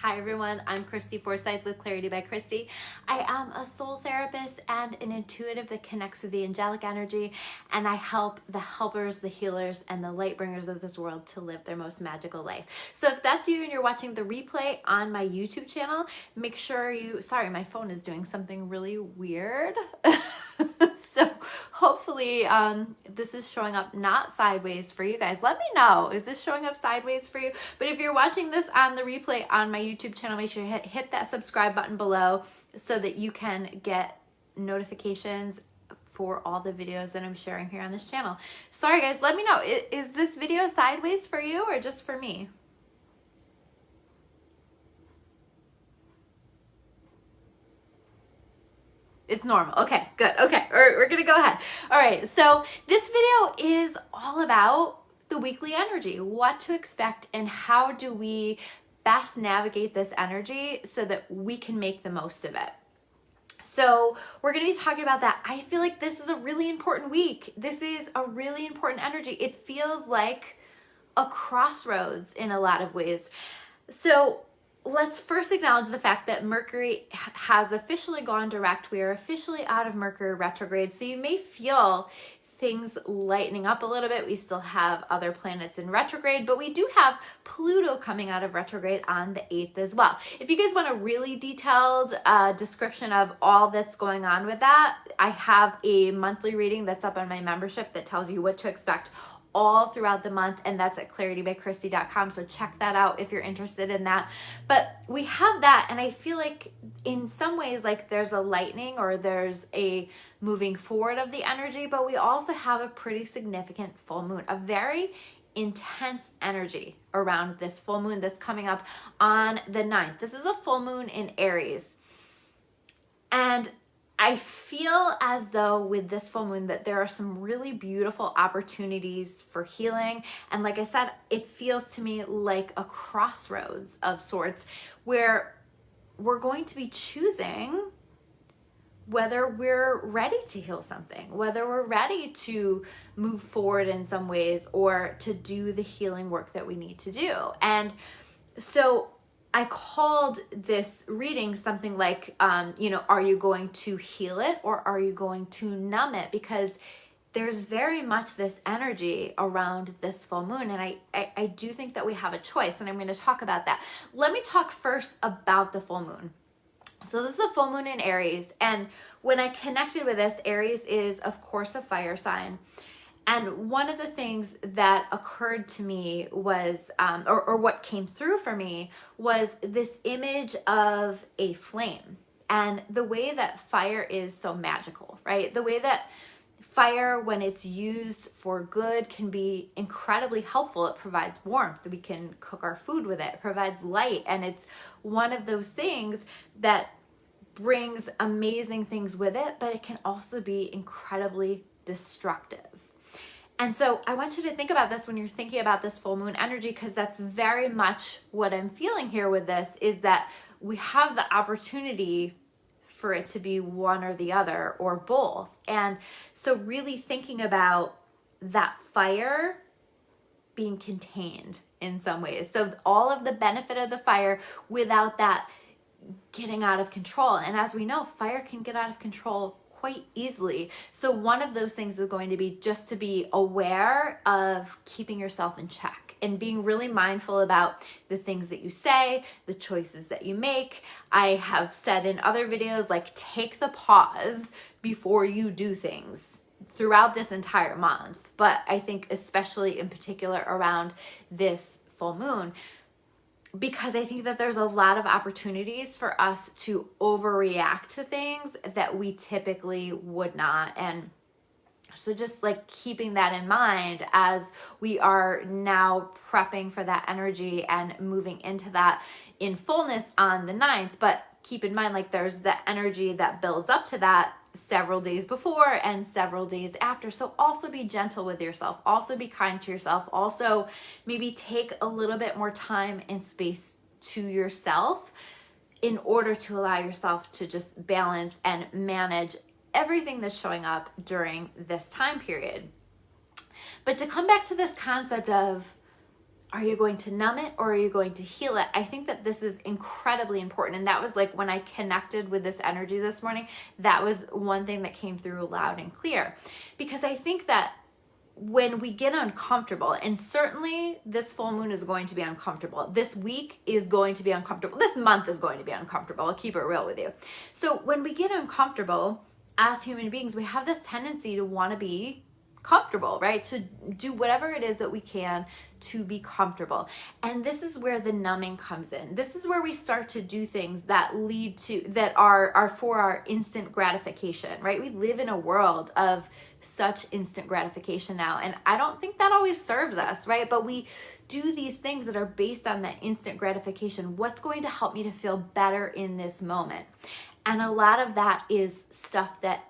Hi everyone, I'm Christy Forsyth with Clarity by Christy. I am a soul therapist and an intuitive that connects with the angelic energy, and I help the helpers, the healers, and the light bringers of this world to live their most magical life. So if that's you and you're watching the replay on my YouTube channel, make sure sorry, my phone is doing something really weird. So hopefully this is showing up not sideways for you guys. Let me know, is this showing up sideways for you? But if you're watching this on the replay on my YouTube channel, make sure you hit that subscribe button below so that you can get notifications for all the videos that I'm sharing here on this channel. Sorry guys, let me know, is this video sideways for you or just for me? It's normal. Okay, good. Okay, we're gonna go ahead. All right, so this video is all about the weekly energy, what to expect, and how do we best navigate this energy so that we can make the most of it. So we're going to be talking about that. I feel like this is a really important week. This is a really important energy. It feels like a crossroads in a lot of ways. So let's first acknowledge the fact that Mercury has officially gone direct. We are officially out of Mercury retrograde. So you may feel things lightening up a little bit. We still have other planets in retrograde, but we do have Pluto coming out of retrograde on the 8th as well. If you guys want a really detailed description of all that's going on with that, I have a monthly reading that's up on my membership that tells you what to expect all throughout the month, and that's at claritybychristy.com. So check that out if you're interested in that. But we have that, and I feel like in some ways like there's a lightening or there's a moving forward of the energy, but we also have a pretty significant full moon, a very intense energy around this full moon that's coming up on the 9th. This is a full moon in Aries. And I feel as though with this full moon that there are some really beautiful opportunities for healing. And like I said, it feels to me like a crossroads of sorts where we're going to be choosing whether we're ready to heal something, whether we're ready to move forward in some ways or to do the healing work that we need to do. And so I called this reading something like, are you going to heal it or are you going to numb it? Because there's very much this energy around this full moon. And I do think that we have a choice, and I'm going to talk about that. Let me talk first about the full moon. So this is a full moon in Aries. And when I connected with this, Aries is, of course, a fire sign. And one of the things that occurred to me was, or what came through for me, was this image of a flame. And the way that fire is so magical, right? The way that fire, when it's used for good, can be incredibly helpful. It provides warmth. We can cook our food with it. It provides light. And it's one of those things that brings amazing things with it, but it can also be incredibly destructive. And so I want you to think about this when you're thinking about this full moon energy, because that's very much what I'm feeling here with this, is that we have the opportunity for it to be one or the other or both. And so really thinking about that fire being contained in some ways. So all of the benefit of the fire without that getting out of control. And as we know, fire can get out of control quite easily. So one of those things is going to be just to be aware of keeping yourself in check and being really mindful about the things that you say, the choices that you make. I have said in other videos, like, take the pause before you do things throughout this entire month. But I think especially in particular around this full moon, because I think that there's a lot of opportunities for us to overreact to things that we typically would not. And so just like keeping that in mind as we are now prepping for that energy and moving into that in fullness on the 9th. But keep in mind, like, there's the energy that builds up to that several days before and several days after. So also be gentle with yourself. Also be kind to yourself. Also maybe take a little bit more time and space to yourself in order to allow yourself to just balance and manage everything that's showing up during this time period. But to come back to this concept of Are you going to numb it or are you going to heal it? I think that this is incredibly important. And that was like when I connected with this energy this morning, that was one thing that came through loud and clear. Because I think that when we get uncomfortable, and certainly this full moon is going to be uncomfortable. This week is going to be uncomfortable. This month is going to be uncomfortable. I'll keep it real with you. So when we get uncomfortable as human beings, we have this tendency to want to be comfortable, right? To do whatever it is that we can to be comfortable. And this is where the numbing comes in. This is where we start to do things that lead to, that are for our instant gratification, right? We live in a world of such instant gratification now. And I don't think that always serves us, right? But we do these things that are based on that instant gratification. What's going to help me to feel better in this moment? And a lot of that is stuff that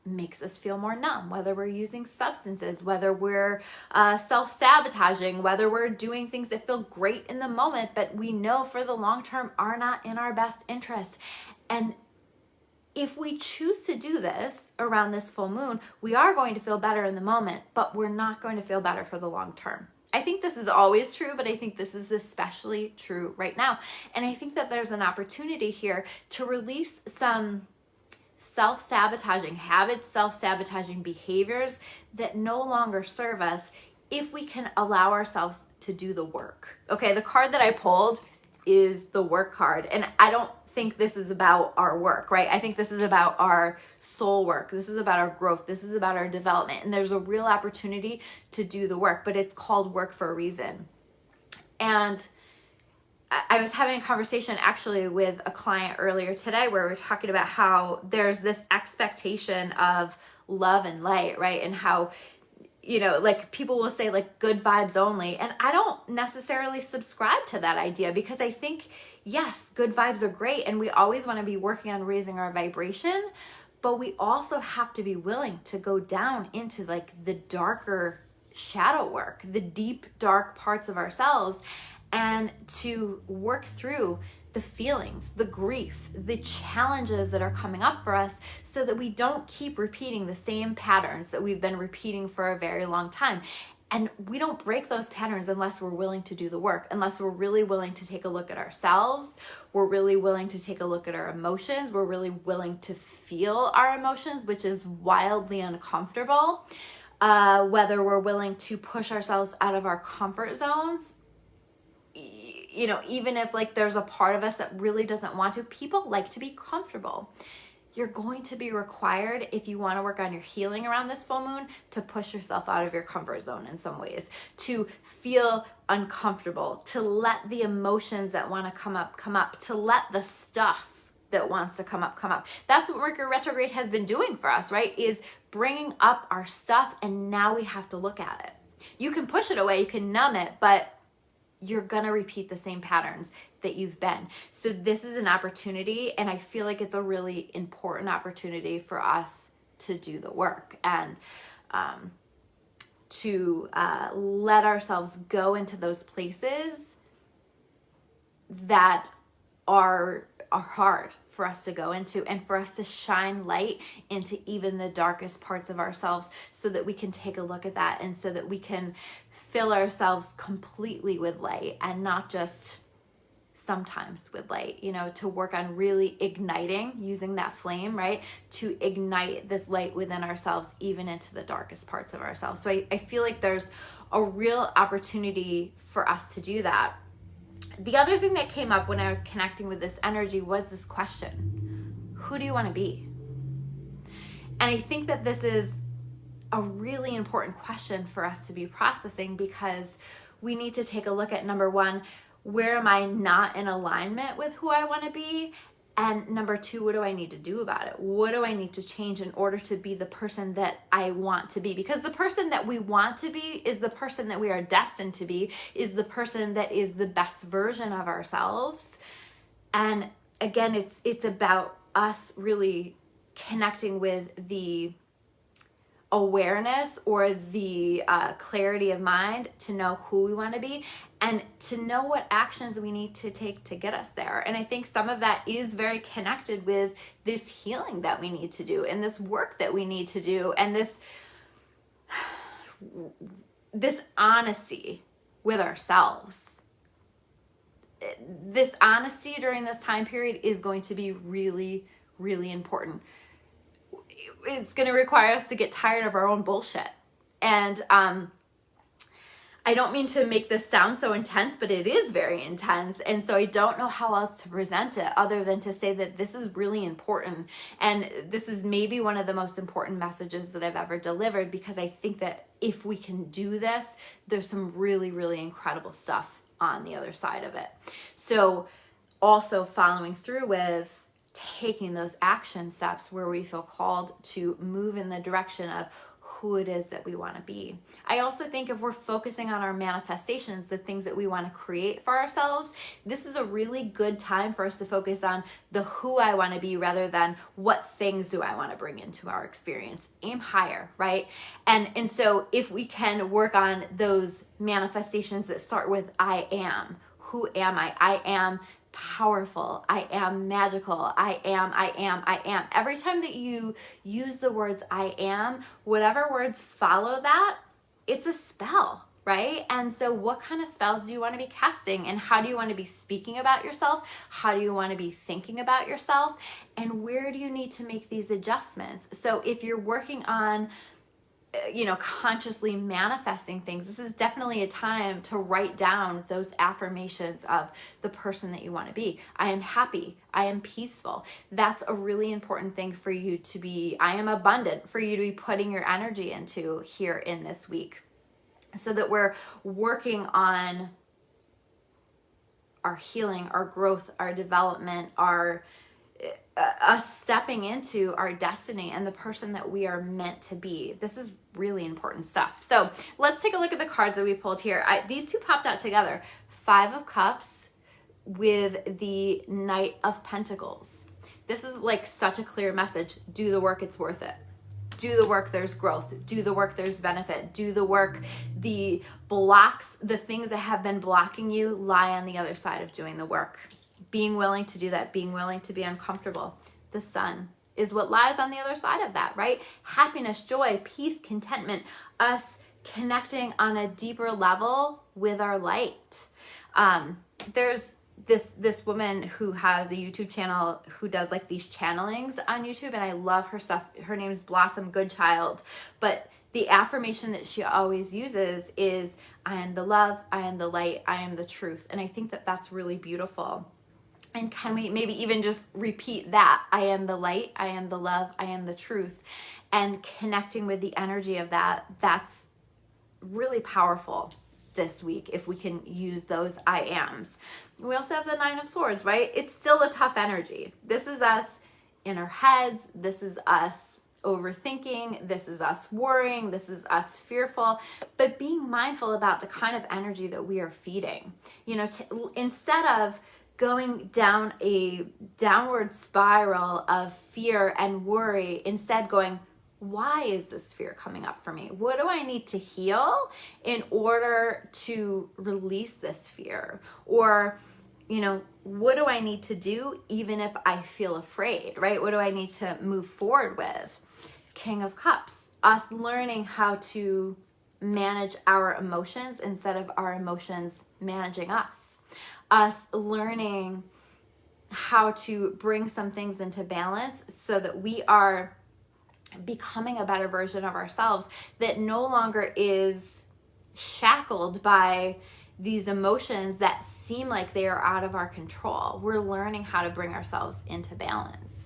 makes us feel more numb, whether we're using substances, whether we're self-sabotaging, whether we're doing things that feel great in the moment, but we know for the long term are not in our best interest. And if we choose to do this around this full moon, we are going to feel better in the moment, but we're not going to feel better for the long term. I think this is always true, but I think this is especially true right now. And I think that there's an opportunity here to release some self-sabotaging habits, self-sabotaging behaviors that no longer serve us if we can allow ourselves to do the work. Okay, the card that I pulled is the work card. And I don't think this is about our work, right? I think this is about our soul work. This is about our growth. This is about our development. And there's a real opportunity to do the work, but it's called work for a reason. And I was having a conversation actually with a client earlier today where we're talking about how there's this expectation of love and light, right? And how, you know, like people will say like good vibes only. And I don't necessarily subscribe to that idea because I think, yes, good vibes are great. And we always want to be working on raising our vibration, but we also have to be willing to go down into like the darker shadow work, the deep, dark parts of ourselves, and to work through the feelings, the grief, the challenges that are coming up for us so that we don't keep repeating the same patterns that we've been repeating for a very long time. And we don't break those patterns unless we're willing to do the work, unless we're really willing to take a look at ourselves, we're really willing to take a look at our emotions, we're really willing to feel our emotions, which is wildly uncomfortable, whether we're willing to push ourselves out of our comfort zones. You know, even if like there's a part of us that really doesn't want to, people like to be comfortable. You're going to be required, if you want to work on your healing around this full moon, to push yourself out of your comfort zone in some ways, to feel uncomfortable, to let the emotions that want to come up, to let the stuff that wants to come up. That's what Mercury retrograde has been doing for us, right? Is bringing up our stuff, and now we have to look at it. You can push it away, you can numb it, but you're going to repeat the same patterns that you've been. So this is an opportunity, and I feel like it's a really important opportunity for us to do the work and to let ourselves go into those places that are hard for us to go into, and for us to shine light into even the darkest parts of ourselves so that we can take a look at that, and so that we can fill ourselves completely with light and not just sometimes with light, you know, to work on really igniting, using that flame, right, to ignite this light within ourselves, even into the darkest parts of ourselves. So I feel like there's a real opportunity for us to do that. The other thing that came up when I was connecting with this energy was this question: who do you want to be? And I think that this is a really important question for us to be processing, because we need to take a look at, number one, where am I not in alignment with who I want to be? And number two, what do I need to do about it? What do I need to change in order to be the person that I want to be? Because the person that we want to be is the person that we are destined to be, is the person that is the best version of ourselves. And again, it's about us really connecting with the awareness or the clarity of mind to know who we want to be, and to know what actions we need to take to get us there. And I think some of that is very connected with this healing that we need to do, and this work that we need to do, and this honesty with ourselves. This honesty during this time period is going to be really, really important. It's going to require us to get tired of our own bullshit. And I don't mean to make this sound so intense, but it is very intense. And so I don't know how else to present it other than to say that this is really important. And this is maybe one of the most important messages that I've ever delivered, because I think that if we can do this, there's some really, really incredible stuff on the other side of it. So also following through with taking those action steps where we feel called to move in the direction of who it is that we want to be. I also think if we're focusing on our manifestations, the things that we want to create for ourselves, this is a really good time for us to focus on the who I want to be rather than what things do I want to bring into our experience. Aim higher, right? And so if we can work on those manifestations that start with I am. Who am I? I am powerful. I am magical. I am. Every time that you use the words I am, whatever words follow that, it's a spell, right? And so what kind of spells do you want to be casting? And how do you want to be speaking about yourself? How do you want to be thinking about yourself? And where do you need to make these adjustments? So if you're working on consciously manifesting things, this is definitely a time to write down those affirmations of the person that you want to be. I am happy. I am peaceful. That's a really important thing for you to be. I am abundant, for you to be putting your energy into here in this week, so that we're working on our healing, our growth, our development, us stepping into our destiny and the person that we are meant to be. This is really important stuff. So let's take a look at the cards that we pulled here. These two popped out together. 5 of Cups with the Knight of Pentacles. This is like such a clear message. Do the work, it's worth it. Do the work, there's growth. Do the work, there's benefit. Do the work. The blocks, the things that have been blocking you lie on the other side of doing the work. Being willing to do that, being willing to be uncomfortable. The sun is what lies on the other side of that, right? Happiness, joy, peace, contentment, us connecting on a deeper level with our light. There's this woman who has a YouTube channel who does like these channelings on YouTube, and I love her stuff. Her name is Blossom Goodchild, but the affirmation that she always uses is, I am the love, I am the light, I am the truth. And I think that that's really beautiful. And can we maybe even just repeat that? I am the light, I am the love, I am the truth. And connecting with the energy of that, that's really powerful this week if we can use those I ams. We also have the 9 of Swords, right? It's still a tough energy. This is us in our heads. This is us overthinking. This is us worrying. This is us fearful. But being mindful about the kind of energy that we are feeding. Instead of going down a downward spiral of fear and worry, instead going, why is this fear coming up for me? What do I need to heal in order to release this fear? Or, what do I need to do even if I feel afraid, right? What do I need to move forward with? King of Cups, us learning how to manage our emotions instead of our emotions managing us. Us learning how to bring some things into balance so that we are becoming a better version of ourselves that no longer is shackled by these emotions that seem like they are out of our control. We're learning how to bring ourselves into balance.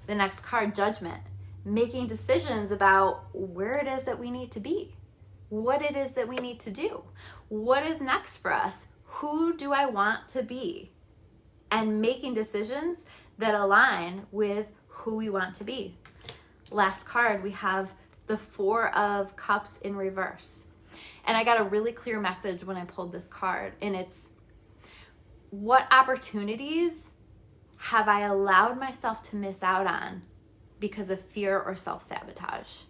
The next card, Judgment, making decisions about where it is that we need to be, what it is that we need to do, what is next for us, who do I want to be, and making decisions that align with who we want to be. Last card, we have the 4 of Cups in reverse. And I got a really clear message when I pulled this card, and it's, what opportunities have I allowed myself to miss out on because of fear or self-sabotage?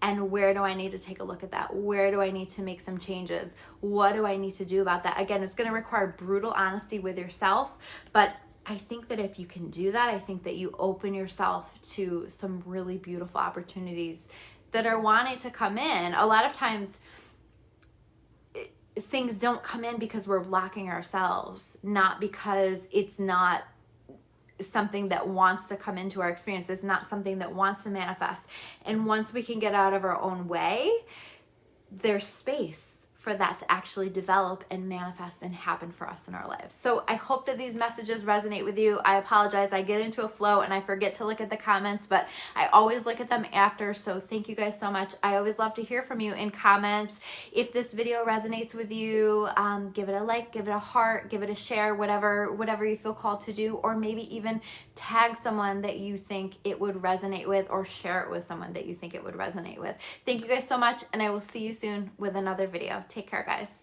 And where do I need to take a look at that? Where do I need to make some changes? What do I need to do about that? Again, it's going to require brutal honesty with yourself, but I think that if you can do that, I think that you open yourself to some really beautiful opportunities that are wanting to come in. A lot of times things don't come in because we're blocking ourselves, not because it's not something that wants to come into our experience. It's not something that wants to manifest. And once we can get out of our own way, there's space for that to actually develop and manifest and happen for us in our lives. So I hope that these messages resonate with you. I apologize. I get into a flow and I forget to look at the comments, but I always look at them after. So thank you guys so much. I always love to hear from you in comments. If this video resonates with you, give it a like, give it a heart, give it a share, whatever you feel called to do, or maybe even tag someone that you think it would resonate with, or share it with someone that you think it would resonate with. Thank you guys so much, and I will see you soon with another video. Take care, guys.